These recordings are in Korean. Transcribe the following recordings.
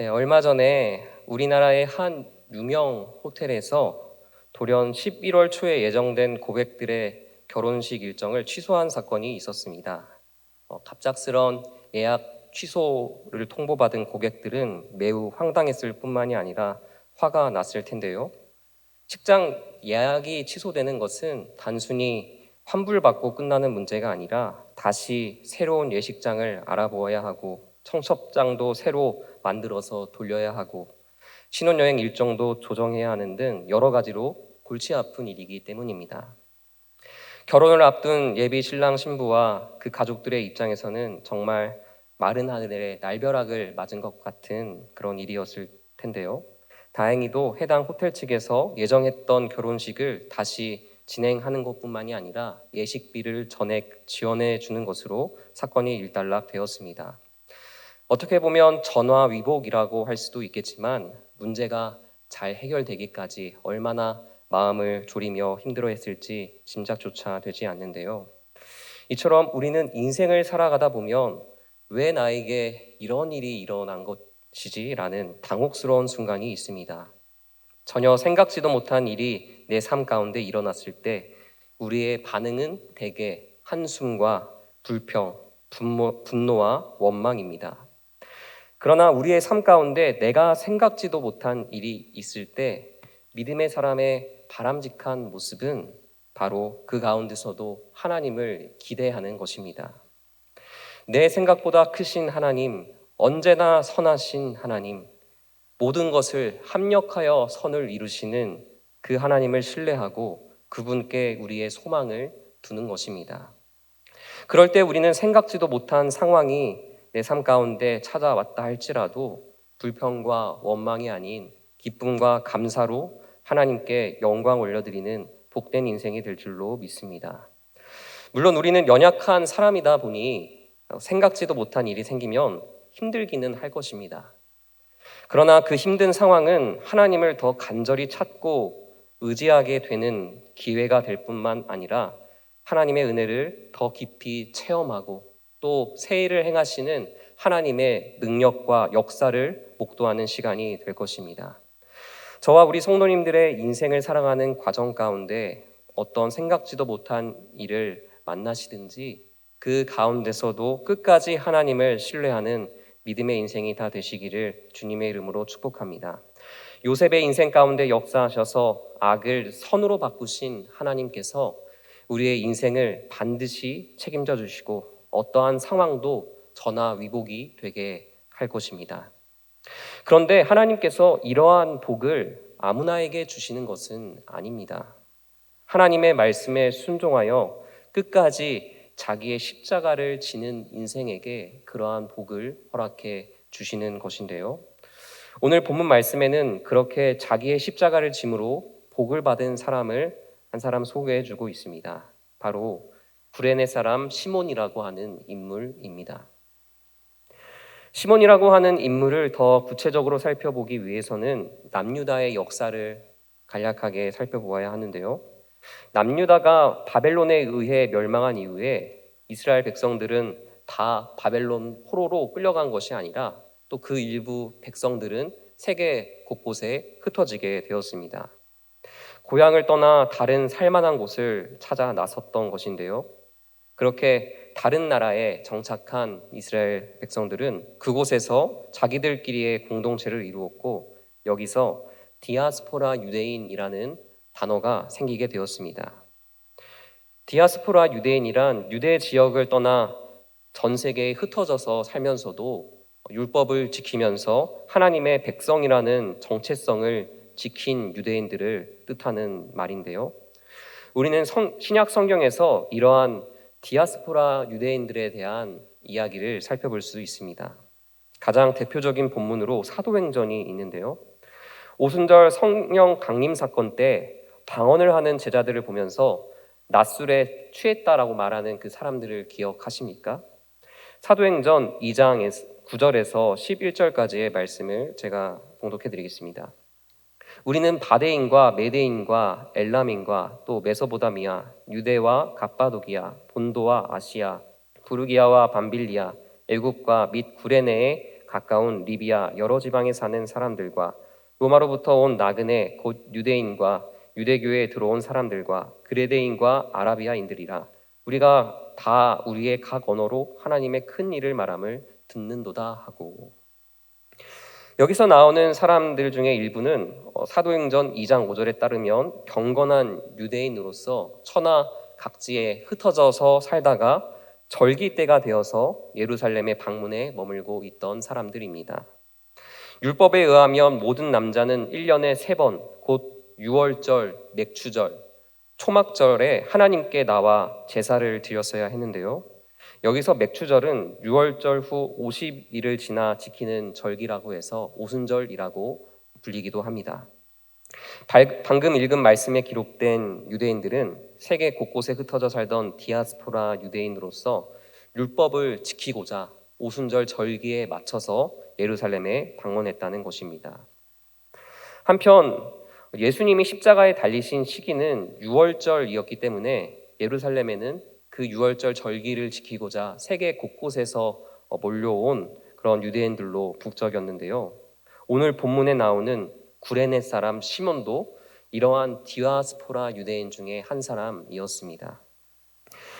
네, 얼마 전에 우리나라의 한 유명 호텔에서 돌연 11월 초에 예정된 고객들의 결혼식 일정을 취소한 사건이 있었습니다. 갑작스런 예약 취소를 통보받은 고객들은 매우 황당했을 뿐만이 아니라 화가 났을 텐데요. 식장 예약이 취소되는 것은 단순히 환불받고 끝나는 문제가 아니라 다시 새로운 예식장을 알아보아야 하고 청첩장도 새로 만들어서 돌려야 하고 신혼여행 일정도 조정해야 하는 등 여러 가지로 골치 아픈 일이기 때문입니다. 결혼을 앞둔 예비 신랑 신부와 그 가족들의 입장에서는 정말 마른 하늘에 날벼락을 맞은 것 같은 그런 일이었을 텐데요. 다행히도 해당 호텔 측에서 예정했던 결혼식을 다시 진행하는 것뿐만이 아니라 예식비를 전액 지원해 주는 것으로 사건이 일단락되었습니다. 어떻게 보면 전화위복이라고 할 수도 있겠지만 문제가 잘 해결되기까지 얼마나 마음을 졸이며 힘들어했을지 짐작조차 되지 않는데요. 이처럼 우리는 인생을 살아가다 보면 왜 나에게 이런 일이 일어난 것이지라는 당혹스러운 순간이 있습니다. 전혀 생각지도 못한 일이 내 삶 가운데 일어났을 때 우리의 반응은 대개 한숨과 불평, 분노와 원망입니다. 그러나 우리의 삶 가운데 내가 생각지도 못한 일이 있을 때 믿음의 사람의 바람직한 모습은 바로 그 가운데서도 하나님을 기대하는 것입니다. 내 생각보다 크신 하나님, 언제나 선하신 하나님, 모든 것을 합력하여 선을 이루시는 그 하나님을 신뢰하고 그분께 우리의 소망을 두는 것입니다. 그럴 때 우리는 생각지도 못한 상황이 내 삶 가운데 찾아왔다 할지라도 불평과 원망이 아닌 기쁨과 감사로 하나님께 영광 올려드리는 복된 인생이 될 줄로 믿습니다. 물론 우리는 연약한 사람이다 보니 생각지도 못한 일이 생기면 힘들기는 할 것입니다. 그러나 그 힘든 상황은 하나님을 더 간절히 찾고 의지하게 되는 기회가 될 뿐만 아니라 하나님의 은혜를 더 깊이 체험하고 또 새 일을 행하시는 하나님의 능력과 역사를 목도하는 시간이 될 것입니다. 저와 우리 성도님들의 인생을 살아가는 과정 가운데 어떤 생각지도 못한 일을 만나시든지 그 가운데서도 끝까지 하나님을 신뢰하는 믿음의 인생이 다 되시기를 주님의 이름으로 축복합니다. 요셉의 인생 가운데 역사하셔서 악을 선으로 바꾸신 하나님께서 우리의 인생을 반드시 책임져 주시고 어떠한 상황도 전화위복이 되게 할 것입니다. 그런데 하나님께서 이러한 복을 아무나에게 주시는 것은 아닙니다. 하나님의 말씀에 순종하여 끝까지 자기의 십자가를 지는 인생에게 그러한 복을 허락해 주시는 것인데요. 오늘 본문 말씀에는 그렇게 자기의 십자가를 짐으로 복을 받은 사람을 한 사람 소개해 주고 있습니다. 바로 구레네 사람 시몬이라고 하는 인물입니다. 시몬이라고 하는 인물을 더 구체적으로 살펴보기 위해서는 남유다의 역사를 간략하게 살펴보아야 하는데요. 남유다가 바벨론에 의해 멸망한 이후에 이스라엘 백성들은 다 바벨론 포로로 끌려간 것이 아니라 또 그 일부 백성들은 세계 곳곳에 흩어지게 되었습니다. 고향을 떠나 다른 살만한 곳을 찾아 나섰던 것인데요. 그렇게 다른 나라에 정착한 이스라엘 백성들은 그곳에서 자기들끼리의 공동체를 이루었고 여기서 디아스포라 유대인이라는 단어가 생기게 되었습니다. 디아스포라 유대인이란 유대 지역을 떠나 전 세계에 흩어져서 살면서도 율법을 지키면서 하나님의 백성이라는 정체성을 지킨 유대인들을 뜻하는 말인데요. 우리는 신약 성경에서 이러한 디아스포라 유대인들에 대한 이야기를 살펴볼 수 있습니다. 가장 대표적인 본문으로 사도행전이 있는데요. 오순절 성령 강림 사건 때 방언을 하는 제자들을 보면서 낮술에 취했다라고 말하는 그 사람들을 기억하십니까? 사도행전 2장 9절에서 11절까지의 말씀을 제가 봉독해 드리겠습니다. 우리는 바데인과 메데인과 엘람인과 또 메소보다미아, 유대와 갑바도기아, 본도와 아시아, 부르기아와 밤빌리아, 애굽과 및 구레네의 가까운 리비아 여러 지방에 사는 사람들과 로마로부터 온 나그네 곧 유대인과 유대교에 들어온 사람들과 그레데인과 아라비아인들이라 우리가 다 우리의 각 언어로 하나님의 큰 일을 말함을 듣는도다 하고, 여기서 나오는 사람들 중에 일부는 사도행전 2장 5절에 따르면 경건한 유대인으로서 천하 각지에 흩어져서 살다가 절기 때가 되어서 예루살렘에 방문해 머물고 있던 사람들입니다. 율법에 의하면 모든 남자는 1년에 3번 곧 유월절, 맥추절, 초막절에 하나님께 나와 제사를 드렸어야 했는데요. 여기서 맥추절은 유월절 후 50일을 지나 지키는 절기라고 해서 오순절이라고 불리기도 합니다. 방금 읽은 말씀에 기록된 유대인들은 세계 곳곳에 흩어져 살던 디아스포라 유대인으로서 율법을 지키고자 오순절 절기에 맞춰서 예루살렘에 방문했다는 것입니다. 한편 예수님이 십자가에 달리신 시기는 유월절이었기 때문에 예루살렘에는 그 유월절 절기를 지키고자 세계 곳곳에서 몰려온 그런 유대인들로 북적였는데요. 오늘 본문에 나오는 구레네 사람 시몬도 이러한 디아스포라 유대인 중에 한 사람이었습니다.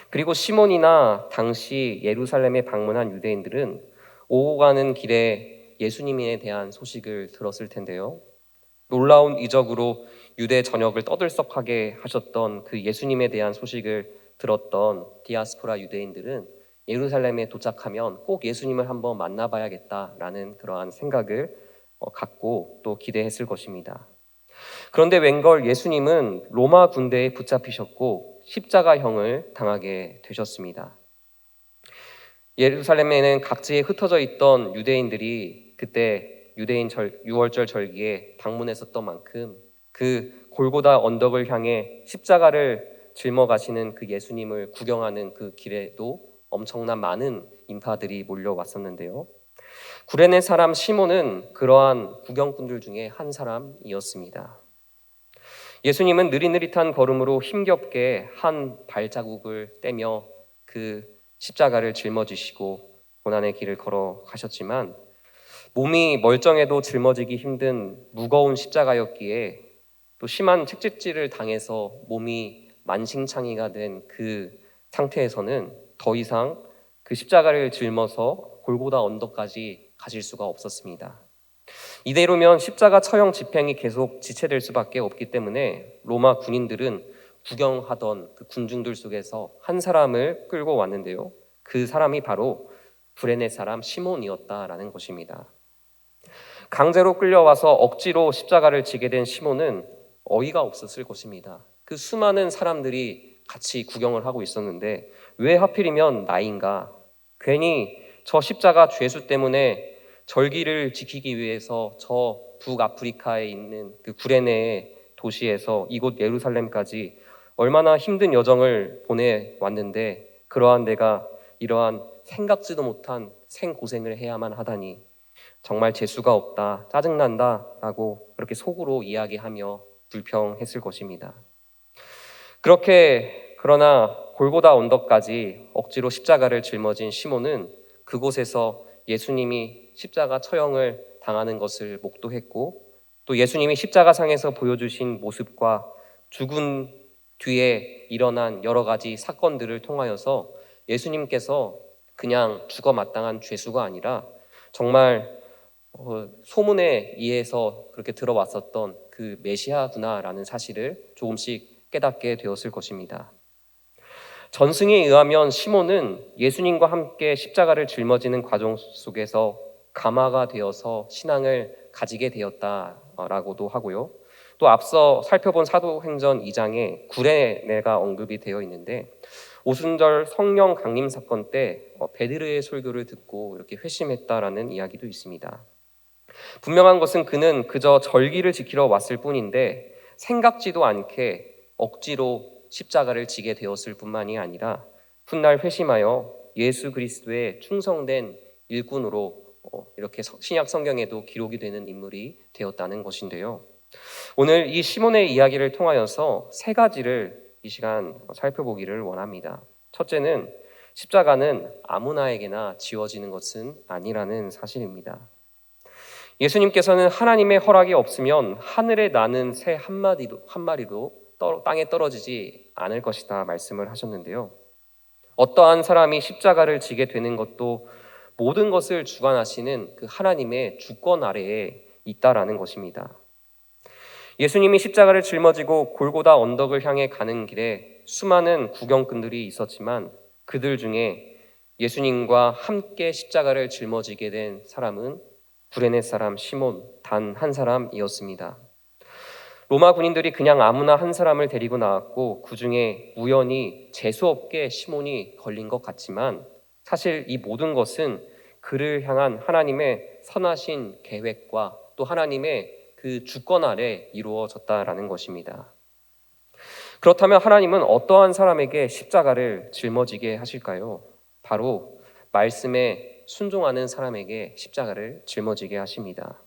그리고 시몬이나 당시 예루살렘에 방문한 유대인들은 오고 가는 길에 예수님에 대한 소식을 들었을 텐데요. 놀라운 이적으로 유대 전역을 떠들썩하게 하셨던 그 예수님에 대한 소식을 들었던 디아스포라 유대인들은 예루살렘에 도착하면 꼭 예수님을 한번 만나봐야겠다라는 그러한 생각을 갖고 또 기대했을 것입니다. 그런데 웬걸 예수님은 로마 군대에 붙잡히셨고 십자가형을 당하게 되셨습니다. 예루살렘에는 각지에 흩어져 있던 유대인들이 그때 유대인 유월절 절기에 방문했었던 만큼 그 골고다 언덕을 향해 십자가를 짊어 가시는 그 예수님을 구경하는 그 길에도 엄청난 많은 인파들이 몰려왔었는데요. 구레네 사람 시몬은 그러한 구경꾼들 중에 한 사람이었습니다. 예수님은 느릿느릿한 걸음으로 힘겹게 한 발자국을 떼며 그 십자가를 짊어지시고 고난의 길을 걸어가셨지만 몸이 멀쩡해도 짊어지기 힘든 무거운 십자가였기에 또 심한 책찍질을 당해서 몸이 만신창이가 된 그 상태에서는 더 이상 그 십자가를 짊어서 골고다 언덕까지 가실 수가 없었습니다. 이대로면 십자가 처형 집행이 계속 지체될 수밖에 없기 때문에 로마 군인들은 구경하던 그 군중들 속에서 한 사람을 끌고 왔는데요. 그 사람이 바로 구레네 사람 시몬이었다라는 것입니다. 강제로 끌려와서 억지로 십자가를 지게 된 시몬은 어이가 없었을 것입니다. 그 수많은 사람들이 같이 구경을 하고 있었는데 왜 하필이면 나인가? 괜히 저 십자가 죄수 때문에 절기를 지키기 위해서 저 북아프리카에 있는 그 구레네 도시에서 이곳 예루살렘까지 얼마나 힘든 여정을 보내왔는데 그러한 내가 이러한 생각지도 못한 생고생을 해야만 하다니 정말 재수가 없다, 짜증난다 라고 그렇게 속으로 이야기하며 불평했을 것입니다. 그러나 골고다 언덕까지 억지로 십자가를 짊어진 시몬은 그곳에서 예수님이 십자가 처형을 당하는 것을 목도했고 또 예수님이 십자가상에서 보여주신 모습과 죽은 뒤에 일어난 여러 가지 사건들을 통하여서 예수님께서 그냥 죽어 마땅한 죄수가 아니라 정말 소문에 의해서 그렇게 들어왔었던 그 메시아구나라는 사실을 조금씩 깨닫게 되었을 것입니다. 전승에 의하면 시몬은 예수님과 함께 십자가를 짊어지는 과정 속에서 감화가 되어서 신앙을 가지게 되었다라고도 하고요. 또 앞서 살펴본 사도행전 2장에 구레네가 언급이 되어 있는데 오순절 성령 강림 사건 때 베드로의 설교를 듣고 이렇게 회심했다라는 이야기도 있습니다. 분명한 것은 그는 그저 절기를 지키러 왔을 뿐인데 생각지도 않게 억지로 십자가를 지게 되었을 뿐만이 아니라 훗날 회심하여 예수 그리스도의 충성된 일꾼으로 이렇게 신약 성경에도 기록이 되는 인물이 되었다는 것인데요. 오늘 이 시몬의 이야기를 통하여서 세 가지를 이 시간 살펴보기를 원합니다. 첫째는 십자가는 아무나에게나 지워지는 것은 아니라는 사실입니다. 예수님께서는 하나님의 허락이 없으면 하늘에 나는 새 한 마리도 땅에 떨어지지 않을 것이다 말씀을 하셨는데요. 어떠한 사람이 십자가를 지게 되는 것도 모든 것을 주관하시는 그 하나님의 주권 아래에 있다라는 것입니다. 예수님이 십자가를 짊어지고 골고다 언덕을 향해 가는 길에 수많은 구경꾼들이 있었지만 그들 중에 예수님과 함께 십자가를 짊어지게 된 사람은 구레네 사람 시몬 단 한 사람이었습니다. 로마 군인들이 그냥 아무나 한 사람을 데리고 나왔고 그 중에 우연히 재수없게 시몬이 걸린 것 같지만 사실 이 모든 것은 그를 향한 하나님의 선하신 계획과 또 하나님의 그 주권 아래 이루어졌다라는 것입니다. 그렇다면 하나님은 어떠한 사람에게 십자가를 짊어지게 하실까요? 바로 말씀에 순종하는 사람에게 십자가를 짊어지게 하십니다.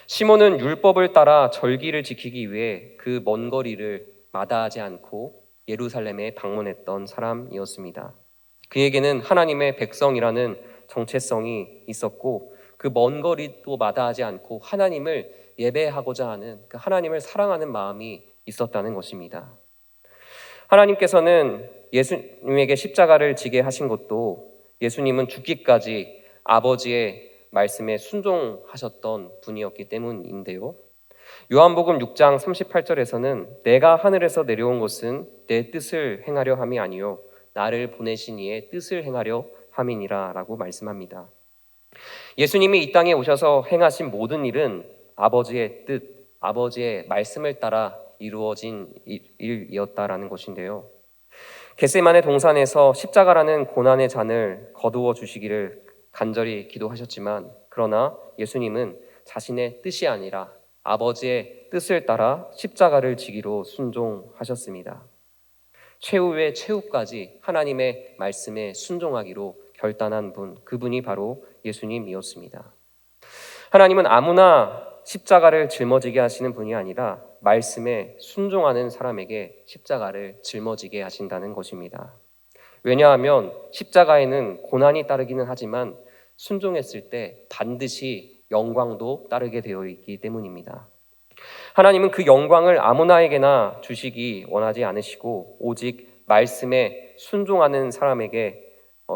시몬은 율법을 따라 절기를 지키기 위해 그 먼 거리를 마다하지 않고 예루살렘에 방문했던 사람이었습니다. 그에게는 하나님의 백성이라는 정체성이 있었고 그 먼 거리도 마다하지 않고 하나님을 예배하고자 하는 그 하나님을 사랑하는 마음이 있었다는 것입니다. 하나님께서는 예수님에게 십자가를 지게 하신 것도 예수님은 죽기까지 아버지의 말씀에 순종하셨던 분이었기 때문인데요. 요한복음 6장 38절에서는 내가 하늘에서 내려온 것은 내 뜻을 행하려 함이 아니요 나를 보내신 이의 뜻을 행하려 함이니라 라고 말씀합니다. 예수님이 이 땅에 오셔서 행하신 모든 일은 아버지의 뜻, 아버지의 말씀을 따라 이루어진 일이었다라는 것인데요. 겟세마네 동산에서 십자가라는 고난의 잔을 거두어 주시기를 간절히 기도하셨지만 그러나 예수님은 자신의 뜻이 아니라 아버지의 뜻을 따라 십자가를 지기로 순종하셨습니다. 최후의 최후까지 하나님의 말씀에 순종하기로 결단한 분, 그분이 바로 예수님이었습니다. 하나님은 아무나 십자가를 짊어지게 하시는 분이 아니라 말씀에 순종하는 사람에게 십자가를 짊어지게 하신다는 것입니다. 왜냐하면 십자가에는 고난이 따르기는 하지만 순종했을 때 반드시 영광도 따르게 되어 있기 때문입니다. 하나님은 그 영광을 아무나에게나 주시기 원하지 않으시고 오직 말씀에 순종하는 사람에게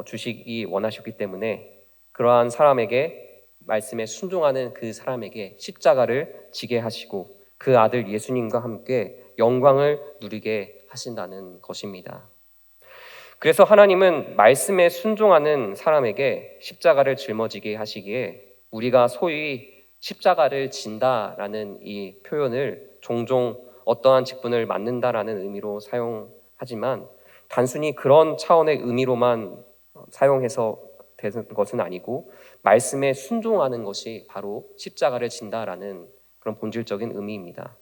주시기 원하셨기 때문에 그러한 사람에게 말씀에 순종하는 그 사람에게 십자가를 지게 하시고 그 아들 예수님과 함께 영광을 누리게 하신다는 것입니다. 그래서 하나님은 말씀에 순종하는 사람에게 십자가를 짊어지게 하시기에 우리가 소위 십자가를 진다라는 이 표현을 종종 어떠한 직분을 맡는다라는 의미로 사용하지만 단순히 그런 차원의 의미로만 사용해서 되는 것은 아니고 말씀에 순종하는 것이 바로 십자가를 진다라는 그런 본질적인 의미입니다.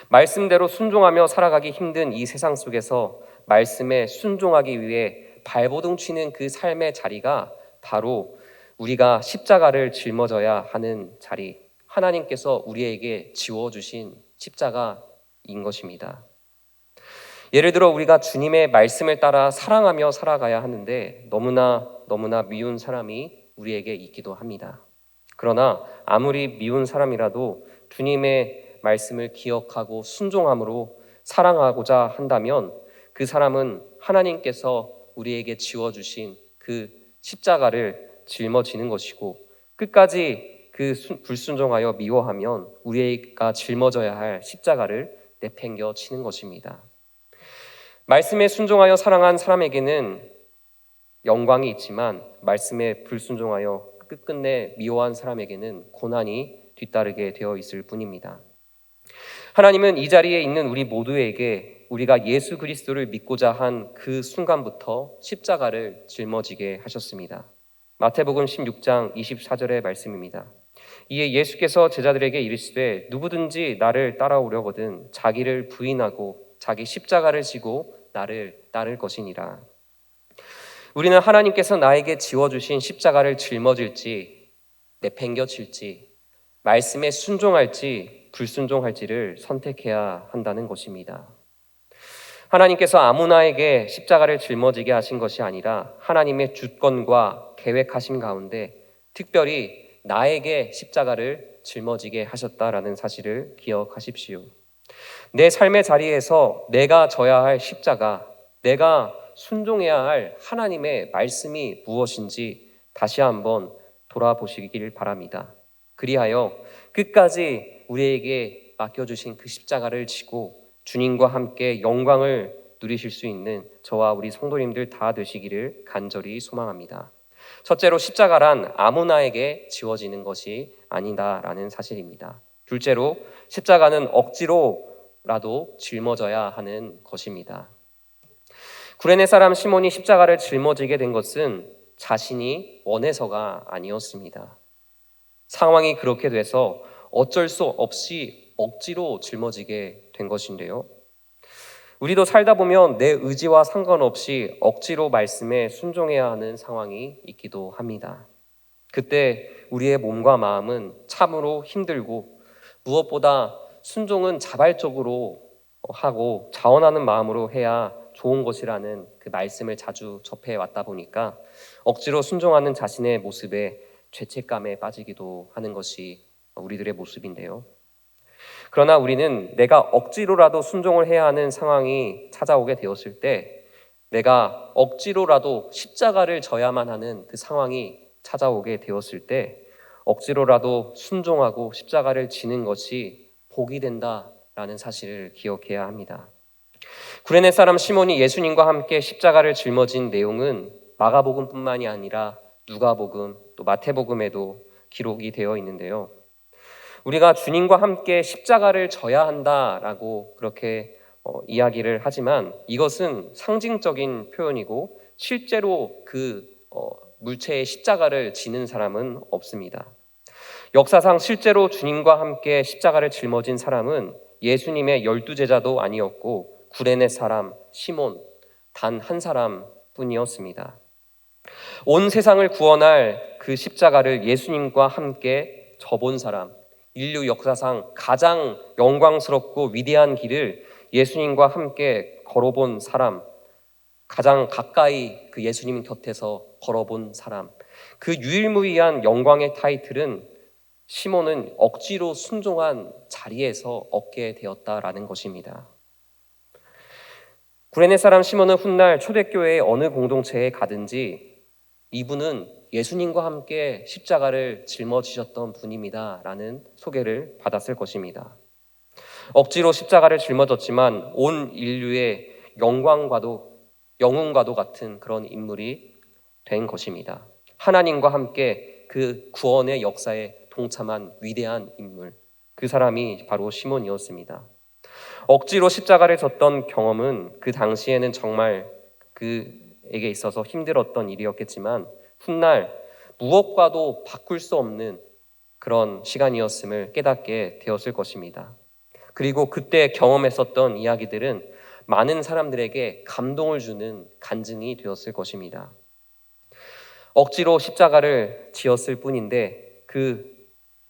말씀대로 순종하며 살아가기 힘든 이 세상 속에서 말씀에 순종하기 위해 발버둥 치는 그 삶의 자리가 바로 우리가 십자가를 짊어져야 하는 자리, 하나님께서 우리에게 지워주신 십자가인 것입니다. 예를 들어 우리가 주님의 말씀을 따라 사랑하며 살아가야 하는데 너무나 미운 사람이 우리에게 있기도 합니다. 그러나 아무리 미운 사람이라도 주님의 말씀을 기억하고 순종함으로 사랑하고자 한다면 그 사람은 하나님께서 우리에게 지워주신 그 십자가를 짊어지는 것이고 끝까지 그 불순종하여 미워하면 우리가 짊어져야 할 십자가를 내팽겨 치는 것입니다. 말씀에 순종하여 사랑한 사람에게는 영광이 있지만 말씀에 불순종하여 끝끝내 미워한 사람에게는 고난이 뒤따르게 되어 있을 뿐입니다. 하나님은 이 자리에 있는 우리 모두에게 우리가 예수 그리스도를 믿고자 한 그 순간부터 십자가를 짊어지게 하셨습니다. 마태복음 16장 24절의 말씀입니다. 이에 예수께서 제자들에게 이르시되 누구든지 나를 따라오려거든 자기를 부인하고 자기 십자가를 지고 나를 따를 것이니라. 우리는 하나님께서 나에게 지워주신 십자가를 짊어질지 내팽겨칠지 말씀에 순종할지 불순종할지를 선택해야 한다는 것입니다. 하나님께서 아무나에게 십자가를 짊어지게 하신 것이 아니라 하나님의 주권과 계획하심 가운데 특별히 나에게 십자가를 짊어지게 하셨다라는 사실을 기억하십시오. 내 삶의 자리에서 내가 져야 할 십자가, 내가 순종해야 할 하나님의 말씀이 무엇인지 다시 한번 돌아보시길 바랍니다. 그리하여 끝까지 우리에게 맡겨주신 그 십자가를 지고 주님과 함께 영광을 누리실 수 있는 저와 우리 성도님들 다 되시기를 간절히 소망합니다. 첫째로 십자가란 아무나에게 지워지는 것이 아니다라는 사실입니다. 둘째로 십자가는 억지로라도 짊어져야 하는 것입니다. 구레네 사람 시몬이 십자가를 짊어지게 된 것은 자신이 원해서가 아니었습니다. 상황이 그렇게 돼서 어쩔 수 없이 억지로 짊어지게 된 것인데요. 우리도 살다 보면 내 의지와 상관없이 억지로 말씀에 순종해야 하는 상황이 있기도 합니다. 그때 우리의 몸과 마음은 참으로 힘들고 무엇보다 순종은 자발적으로 하고 자원하는 마음으로 해야 좋은 것이라는 그 말씀을 자주 접해 왔다 보니까 억지로 순종하는 자신의 모습에 죄책감에 빠지기도 하는 것이 우리들의 모습인데요. 그러나 우리는 내가 억지로라도 순종을 해야 하는 상황이 찾아오게 되었을 때 내가 억지로라도 십자가를 져야만 하는 그 상황이 찾아오게 되었을 때 억지로라도 순종하고 십자가를 지는 것이 복이 된다라는 사실을 기억해야 합니다. 구레네 사람 시몬이 예수님과 함께 십자가를 짊어진 내용은 마가복음뿐만이 아니라 누가복음 또 마태복음에도 기록이 되어 있는데요. 우리가 주님과 함께 십자가를 져야 한다라고 그렇게 이야기를 하지만 이것은 상징적인 표현이고 실제로 그 물체의 십자가를 지는 사람은 없습니다. 역사상 실제로 주님과 함께 십자가를 짊어진 사람은 예수님의 12제자도 아니었고 구레네 사람 시몬 단 한 사람뿐이었습니다. 온 세상을 구원할 그 십자가를 예수님과 함께 져본 사람, 인류 역사상 가장 영광스럽고 위대한 길을 예수님과 함께 걸어본 사람, 가장 가까이 그 예수님 곁에서 걸어본 사람, 그 유일무이한 영광의 타이틀은 시몬은 억지로 순종한 자리에서 얻게 되었다라는 것입니다. 구레네 사람 시몬은 훗날 초대교회의 어느 공동체에 가든지 이분은 예수님과 함께 십자가를 짊어지셨던 분입니다 라는 소개를 받았을 것입니다. 억지로 십자가를 짊어졌지만 온 인류의 영웅과도 같은 그런 인물이 된 것입니다. 하나님과 함께 그 구원의 역사에 동참한 위대한 인물, 그 사람이 바로 시몬이었습니다. 억지로 십자가를 졌던 경험은 그 당시에는 정말 그에게 있어서 힘들었던 일이었겠지만 훗날 무엇과도 바꿀 수 없는 그런 시간이었음을 깨닫게 되었을 것입니다. 그리고 그때 경험했었던 이야기들은 많은 사람들에게 감동을 주는 간증이 되었을 것입니다. 억지로 십자가를 지었을 뿐인데 그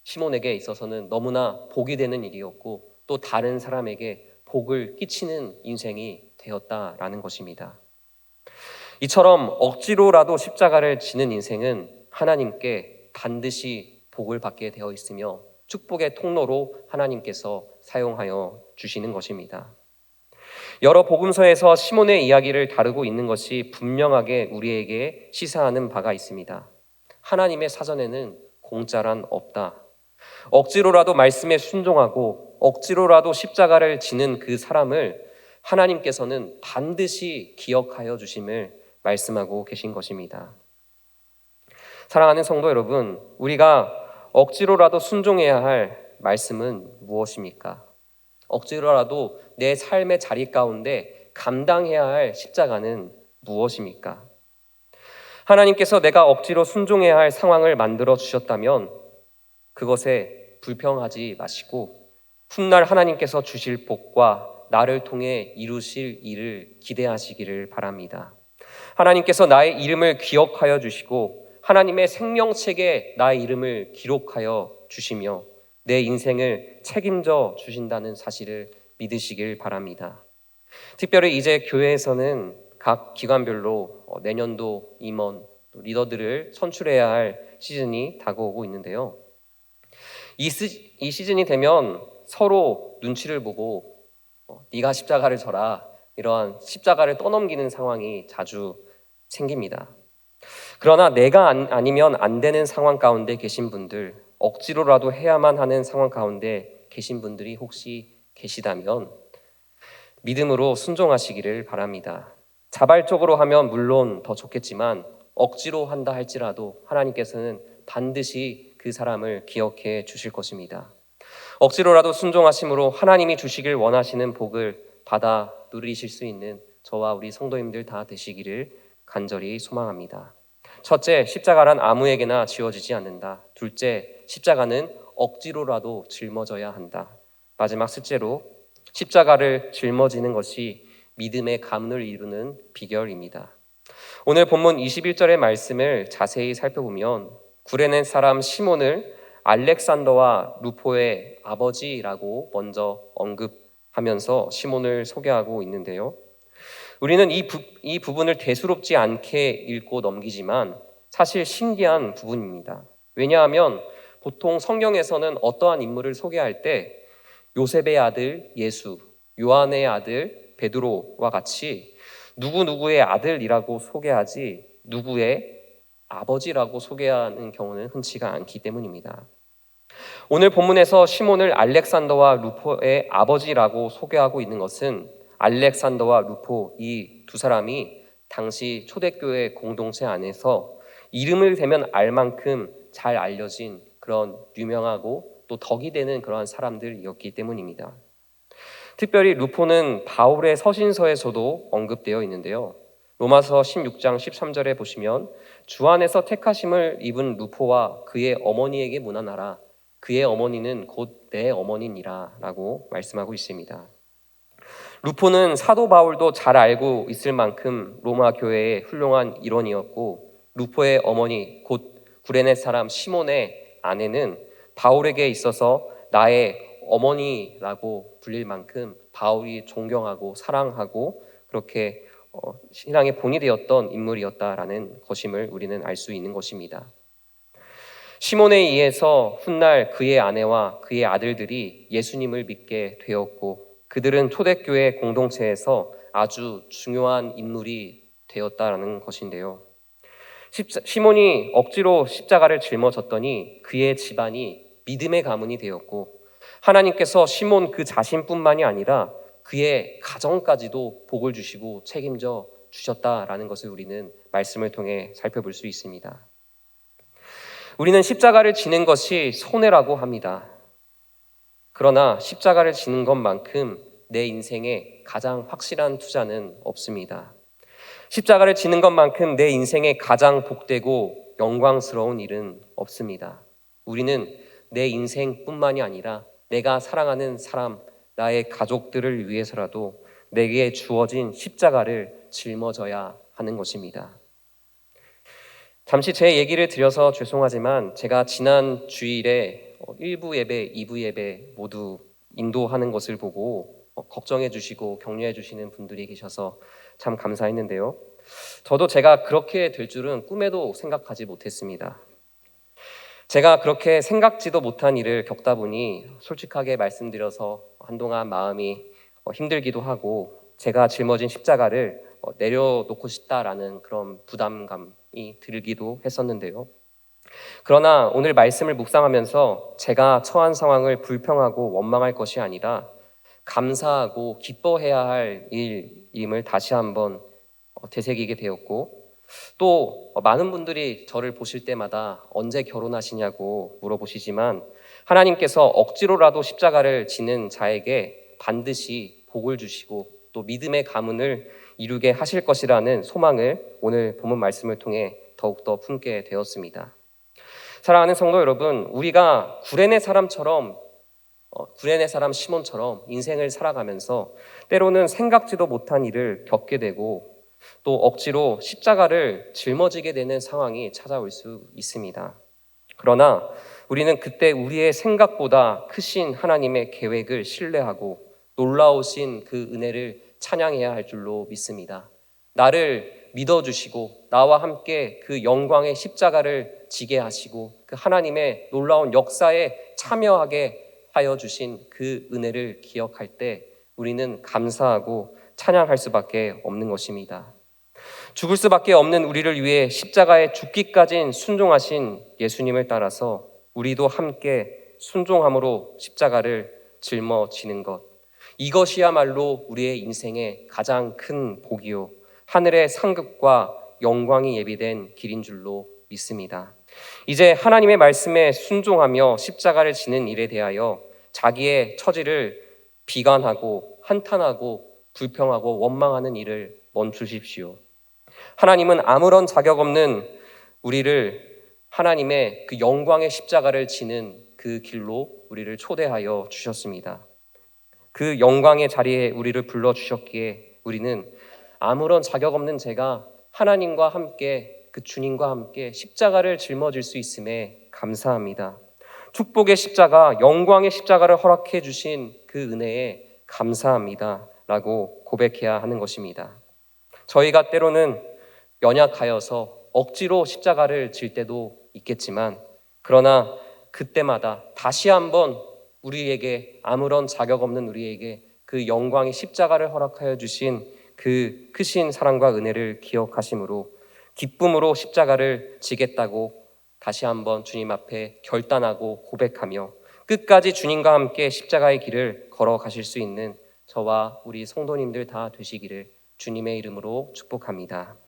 시몬에게 있어서는 너무나 복이 되는 일이었고 또 다른 사람에게 복을 끼치는 인생이 되었다라는 것입니다. 이처럼 억지로라도 십자가를 지는 인생은 하나님께 반드시 복을 받게 되어 있으며 축복의 통로로 하나님께서 사용하여 주시는 것입니다. 여러 복음서에서 시몬의 이야기를 다루고 있는 것이 분명하게 우리에게 시사하는 바가 있습니다. 하나님의 사전에는 공짜란 없다. 억지로라도 말씀에 순종하고 억지로라도 십자가를 지는 그 사람을 하나님께서는 반드시 기억하여 주심을 말씀하고 계신 것입니다. 사랑하는 성도 여러분, 우리가 억지로라도 순종해야 할 말씀은 무엇입니까? 억지로라도 내 삶의 자리 가운데 감당해야 할 십자가는 무엇입니까? 하나님께서 내가 억지로 순종해야 할 상황을 만들어 주셨다면 그것에 불평하지 마시고 훗날 하나님께서 주실 복과 나를 통해 이루실 일을 기대하시기를 바랍니다. 하나님께서 나의 이름을 기억하여 주시고 하나님의 생명책에 나의 이름을 기록하여 주시며 내 인생을 책임져 주신다는 사실을 믿으시길 바랍니다. 특별히 이제 교회에서는 각 기관별로 내년도 임원, 또 리더들을 선출해야 할 시즌이 다가오고 있는데요. 이 시즌이 되면 서로 눈치를 보고 네가 십자가를 져라, 이러한 십자가를 떠넘기는 상황이 자주 생깁니다. 그러나 내가 아니면 안 되는 상황 가운데 계신 분들, 억지로라도 해야만 하는 상황 가운데 계신 분들이 혹시 계시다면 믿음으로 순종하시기를 바랍니다. 자발적으로 하면 물론 더 좋겠지만 억지로 한다 할지라도 하나님께서는 반드시 그 사람을 기억해 주실 것입니다. 억지로라도 순종하심으로 하나님이 주시길 원하시는 복을 받아 누리실 수 있는 저와 우리 성도님들 다 되시기를 간절히 소망합니다. 첫째, 십자가란 아무에게나 지어지지 않는다. 둘째, 십자가는 억지로라도 짊어져야 한다. 마지막 셋째로, 십자가를 짊어지는 것이 믿음의 가문을 이루는 비결입니다. 오늘 본문 21절의 말씀을 자세히 살펴보면 구레네 사람 시몬을 알렉산더와 루포의 아버지라고 먼저 언급하면서 시몬을 소개하고 있는데요. 우리는 이 부분을 대수롭지 않게 읽고 넘기지만 사실 신기한 부분입니다. 왜냐하면 보통 성경에서는 어떠한 인물을 소개할 때 요셉의 아들 예수, 요한의 아들 베드로와 같이 누구누구의 아들이라고 소개하지 누구의 아버지라고 소개하는 경우는 흔치가 않기 때문입니다. 오늘 본문에서 시몬을 알렉산더와 루포의 아버지라고 소개하고 있는 것은 알렉산더와 루포 이 두 사람이 당시 초대교회 공동체 안에서 이름을 대면 알 만큼 잘 알려진 그런 유명하고 또 덕이 되는 그러한 사람들이었기 때문입니다. 특별히 루포는 바울의 서신서에서도 언급되어 있는데요. 로마서 16장 13절에 보시면 주 안에서 택하심을 입은 루포와 그의 어머니에게 문안하라. 그의 어머니는 곧 내 어머니니라 라고 말씀하고 있습니다. 루포는 사도 바울도 잘 알고 있을 만큼 로마 교회의 훌륭한 일원이었고 루포의 어머니 곧 구레네 사람 시몬의 아내는 바울에게 있어서 나의 어머니라고 불릴 만큼 바울이 존경하고 사랑하고 그렇게 신앙의 본이 되었던 인물이었다라는 것임을 우리는 알 수 있는 것입니다. 시몬에 의해서 훗날 그의 아내와 그의 아들들이 예수님을 믿게 되었고 그들은 초대교회 공동체에서 아주 중요한 인물이 되었다라는 것인데요. 시몬이 억지로 십자가를 짊어졌더니 그의 집안이 믿음의 가문이 되었고 하나님께서 시몬 그 자신뿐만이 아니라 그의 가정까지도 복을 주시고 책임져 주셨다라는 것을 우리는 말씀을 통해 살펴볼 수 있습니다. 우리는 십자가를 지는 것이 손해라고 합니다. 그러나 십자가를 지는 것만큼 내 인생에 가장 확실한 투자는 없습니다. 십자가를 지는 것만큼 내 인생에 가장 복되고 영광스러운 일은 없습니다. 우리는 내 인생뿐만이 아니라 내가 사랑하는 사람, 나의 가족들을 위해서라도 내게 주어진 십자가를 짊어져야 하는 것입니다. 잠시 제 얘기를 드려서 죄송하지만 제가 지난 주일에 1부 예배, 2부 예배 모두 인도하는 것을 보고 걱정해 주시고 격려해 주시는 분들이 계셔서 참 감사했는데요. 저도 제가 그렇게 될 줄은 꿈에도 생각하지 못했습니다. 제가 그렇게 생각지도 못한 일을 겪다 보니 솔직하게 말씀드려서 한동안 마음이 힘들기도 하고 제가 짊어진 십자가를 내려놓고 싶다라는 그런 부담감이 들기도 했었는데요. 그러나 오늘 말씀을 묵상하면서 제가 처한 상황을 불평하고 원망할 것이 아니라 감사하고 기뻐해야 할 일임을 다시 한번 되새기게 되었고 또 많은 분들이 저를 보실 때마다 언제 결혼하시냐고 물어보시지만 하나님께서 억지로라도 십자가를 지는 자에게 반드시 복을 주시고 또 믿음의 가문을 이루게 하실 것이라는 소망을 오늘 본문 말씀을 통해 더욱더 품게 되었습니다. 사랑하는 성도 여러분, 우리가 구레네 사람 시몬처럼 인생을 살아가면서 때로는 생각지도 못한 일을 겪게 되고 또 억지로 십자가를 짊어지게 되는 상황이 찾아올 수 있습니다. 그러나 우리는 그때 우리의 생각보다 크신 하나님의 계획을 신뢰하고 놀라우신 그 은혜를 찬양해야 할 줄로 믿습니다. 나를 믿어주시고 나와 함께 그 영광의 십자가를 지게 하시고 그 하나님의 놀라운 역사에 참여하게 하여 주신 그 은혜를 기억할 때 우리는 감사하고 찬양할 수밖에 없는 것입니다. 죽을 수밖에 없는 우리를 위해 십자가에 죽기까지 순종하신 예수님을 따라서 우리도 함께 순종함으로 십자가를 짊어지는 것, 이것이야말로 우리의 인생의 가장 큰 복이요 하늘의 상급과 영광이 예비된 길인 줄로 믿습니다. 이제 하나님의 말씀에 순종하며 십자가를 지는 일에 대하여 자기의 처지를 비관하고 한탄하고 불평하고 원망하는 일을 멈추십시오. 하나님은 아무런 자격 없는 우리를 하나님의 그 영광의 십자가를 지는 그 길로 우리를 초대하여 주셨습니다. 그 영광의 자리에 우리를 불러주셨기에 우리는 아무런 자격 없는 제가 하나님과 함께 그 주님과 함께 십자가를 짊어질 수 있음에 감사합니다. 축복의 십자가, 영광의 십자가를 허락해 주신 그 은혜에 감사합니다 라고 고백해야 하는 것입니다. 저희가 때로는 연약하여서 억지로 십자가를 질 때도 있겠지만 그러나 그때마다 다시 한번 우리에게 아무런 자격 없는 우리에게 그 영광의 십자가를 허락하여 주신 그 크신 사랑과 은혜를 기억하심으로 기쁨으로 십자가를 지겠다고 다시 한번 주님 앞에 결단하고 고백하며 끝까지 주님과 함께 십자가의 길을 걸어가실 수 있는 저와 우리 성도님들 다 되시기를 주님의 이름으로 축복합니다.